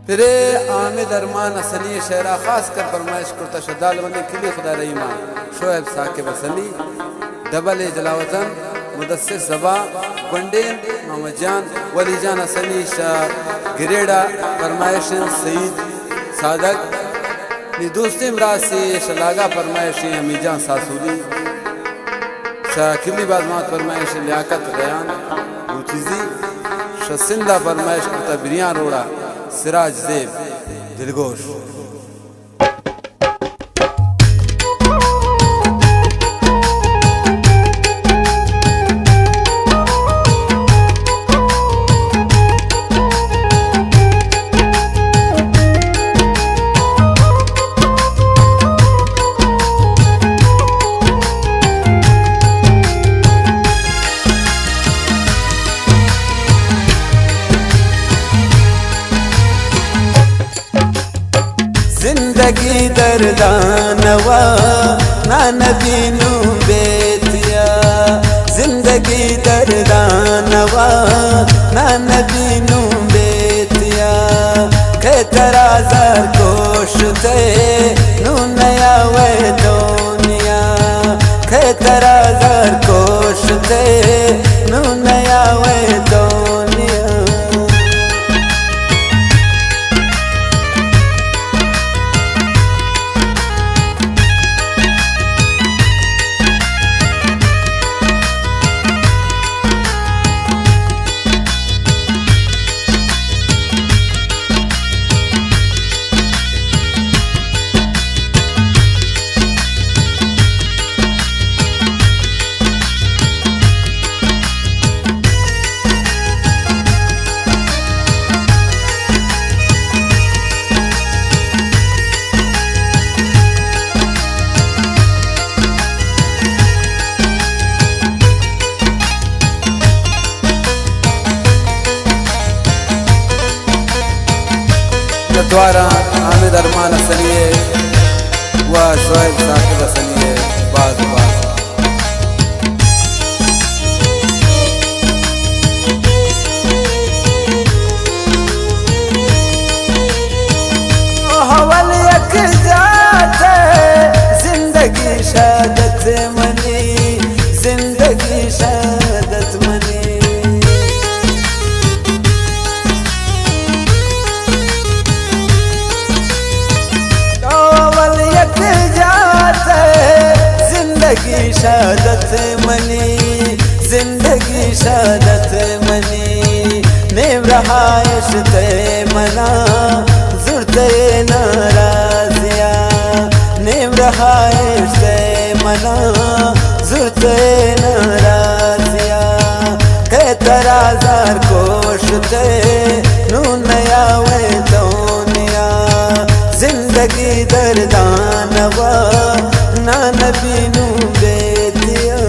फिरे आमिद अरमान असली शहरा खास कर फरमाइश करता शदाल बने किले खुदा रहीमा शोएब साकिब असली डबल जलावतन मुदस्सिर जबा पंडेन मोहम्मद जान वली जान असली शाह गिरेडा फरमाइश सईद सादक नि दोस्ती मरासी शलागा फरमाइश अमीजान सासूली शाह किली बाजमात फरमाइश लियाकत बयान मुचीजी शसिंदा फरमाइश करता बिरियान रोड़ा सिराज ज़ेब दिलगोश जिंदगी दर्दानवा ना नबी नू बेतिया जिंदगी दर्दानवा ना नबी नू बेतिया के तरा ज़र कोश थे नू नया वे दुनिया के तरा ज़र कोश थे नू नया वे दुनिया द्वारा आमिद अरमान असलिए व शोएब साकिब असलिए बाज बाज हवल यक जात जिंदगी शहादत मनी जिंदगी शहादत मनी जिंदगी शहादत मनी जिंदगी शहादत मनी नेम रहायश ते मना जुड़ते नाराजिया नेम रहायश ते मना जुड़ते नाराजिया के तरा ज़र कोश ते नू नया वे दुनिया जिंदगी दर्दानवा ना नबी नू बेतिया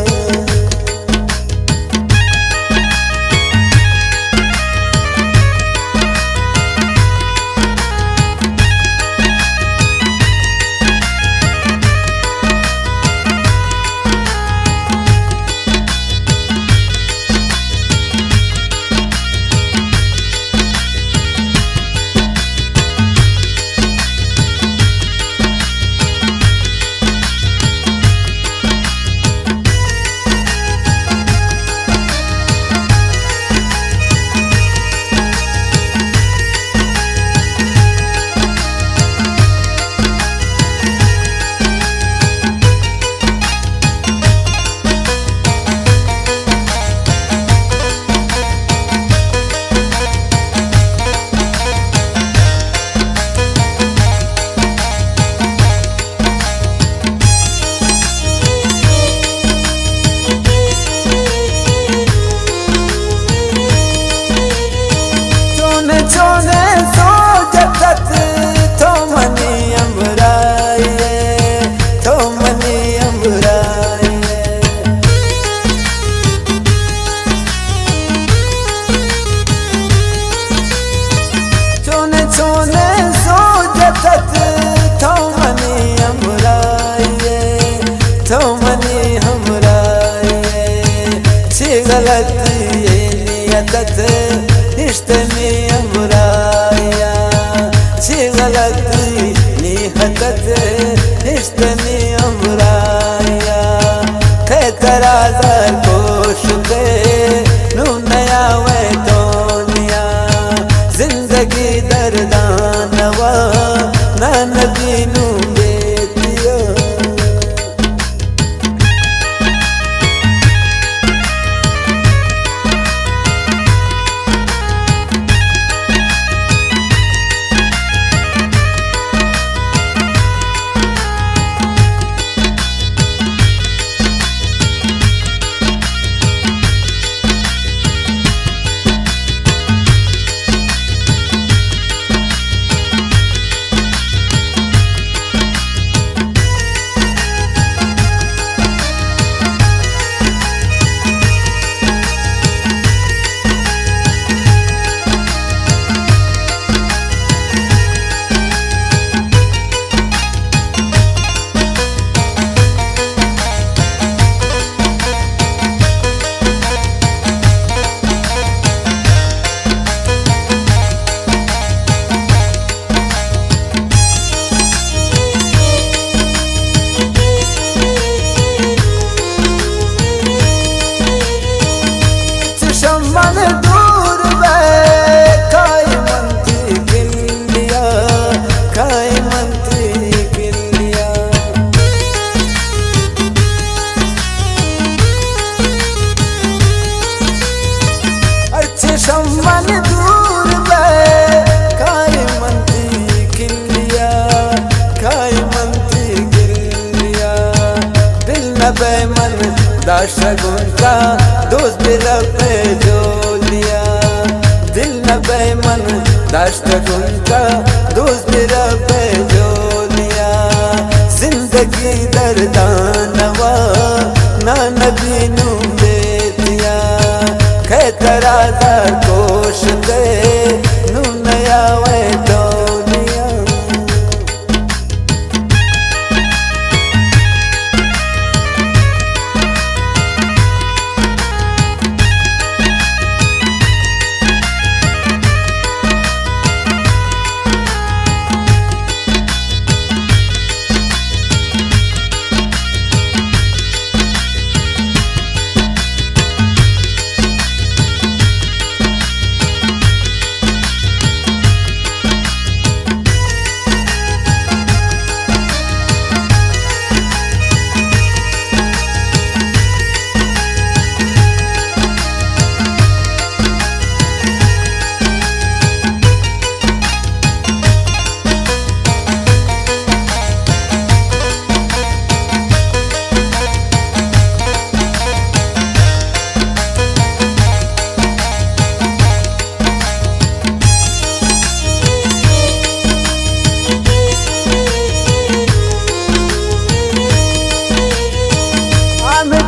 छोने सो जगत तो मनी अमराए तो मनी अमराए छोने छोने सो जगत तो मनी अमराए तो मनी हमराए छी गलत नियत इश्त में अमराया जिंदगी दर्दानवा ना नबी नू बेतिया मन दूर काय मंत्री किलिया काय मंत्री किलिया अच्छे सम्मान दूर काय मंत्री किलिया काय मंत्री किलिया दिल न बेमन दाशगुन का दोस्त पे जो लिया दिल न बेमन दाश्त उनका दोस्त पे जो लिया जिंदगी दर्दानवा ना नबी नू बेतिया खैतरा दर कोश दे नू नया वे दौलिया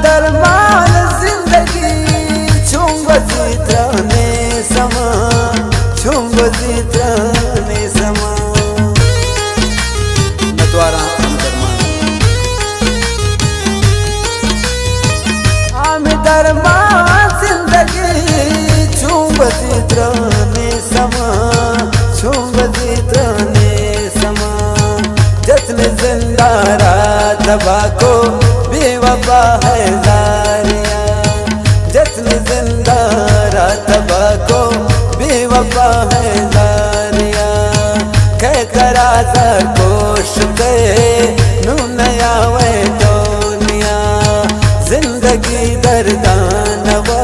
दरमान जिंदगी छुंग जीतने समा छुंग जीतने समा नद्वारा दरमान आम दरमान जिंदगी छुंग जीतने समा छुंग जीतने समा जतने जिंदा रात को बेवफा है जारिया जतन जिंदा रात को बेवफा है जारिया कह करा सर कोश के नू नया वे दुनिया जिंदगी दर्दानवा